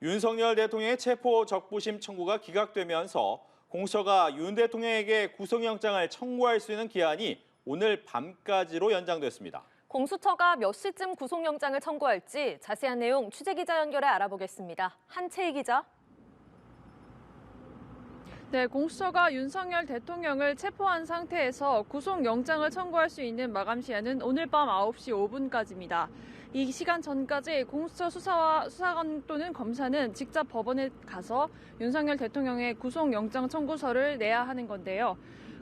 윤석열 대통령의 체포 적부심 청구가 기각되면서 공수처가 윤 대통령에게 구속영장을 청구할 수 있는 기한이 오늘 밤까지로 연장됐습니다. 공수처가 몇 시쯤 구속영장을 청구할지 자세한 내용 취재기자 연결해 알아보겠습니다. 한채희 기자. 네, 공수처가 윤석열 대통령을 체포한 상태에서 구속영장을 청구할 수 있는 마감 시한은 오늘 밤 9시 5분까지입니다. 이 시간 전까지 공수처 수사관 또는 검사는 직접 법원에 가서 윤석열 대통령의 구속영장 청구서를 내야 하는 건데요.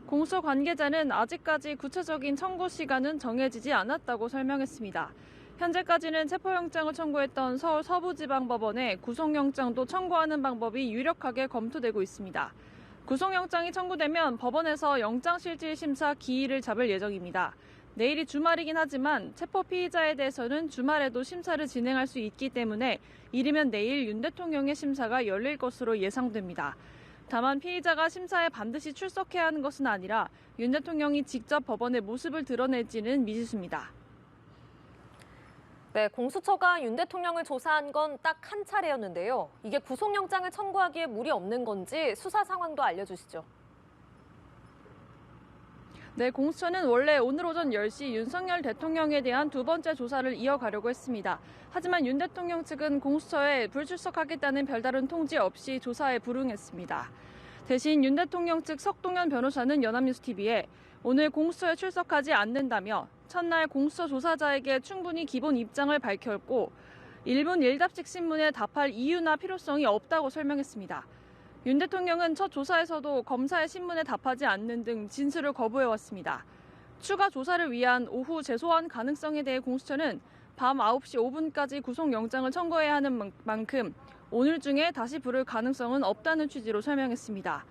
공수처 관계자는 아직까지 구체적인 청구 시간은 정해지지 않았다고 설명했습니다. 현재까지는 체포영장을 청구했던 서울 서부지방법원에 구속영장도 청구하는 방법이 유력하게 검토되고 있습니다. 구속영장이 청구되면 법원에서 영장실질심사 기일을 잡을 예정입니다. 내일이 주말이긴 하지만 체포 피의자에 대해서는 주말에도 심사를 진행할 수 있기 때문에 이르면 내일 윤 대통령의 심사가 열릴 것으로 예상됩니다. 다만 피의자가 심사에 반드시 출석해야 하는 것은 아니라 윤 대통령이 직접 법원에 모습을 드러낼지는 미지수입니다. 네, 공수처가 윤 대통령을 조사한 건 딱 한 차례였는데요. 이게 구속영장을 청구하기에 무리 없는 건지 수사 상황도 알려주시죠. 네, 공수처는 원래 오늘 오전 10시 윤석열 대통령에 대한 두 번째 조사를 이어가려고 했습니다. 하지만 윤 대통령 측은 공수처에 불출석하겠다는 별다른 통지 없이 조사에 불응했습니다. 대신 윤 대통령 측 석동현 변호사는 연합뉴스TV에 오늘 공수처에 출석하지 않는다며 첫날 공수처 조사자에게 충분히 기본 입장을 밝혔고 1분 1답식 신문에 답할 이유나 필요성이 없다고 설명했습니다. 윤 대통령은 첫 조사에서도 검사의 신문에 답하지 않는 등 진술을 거부해왔습니다. 추가 조사를 위한 오후 재소환 가능성에 대해 공수처는 밤 9시 5분까지 구속영장을 청구해야 하는 만큼 오늘 중에 다시 부를 가능성은 없다는 취지로 설명했습니다.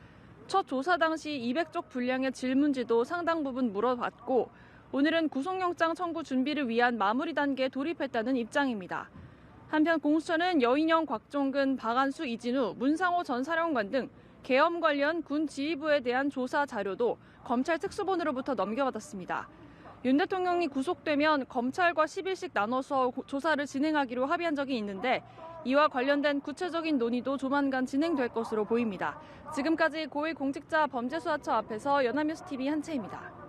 첫 조사 당시 200쪽 분량의 질문지도 상당 부분 물어봤고 오늘은 구속영장 청구 준비를 위한 마무리 단계에 돌입했다는 입장입니다. 한편 공수처는 여인영, 곽종근, 박안수, 이진우, 문상호 전 사령관 등 계엄 관련 군 지휘부에 대한 조사 자료도 검찰 특수본으로부터 넘겨받았습니다. 윤 대통령이 구속되면 검찰과 10일씩 나눠서 조사를 진행하기로 합의한 적이 있는데 이와 관련된 구체적인 논의도 조만간 진행될 것으로 보입니다. 지금까지 고위공직자 범죄수사처 앞에서 연합뉴스TV 한채입니다.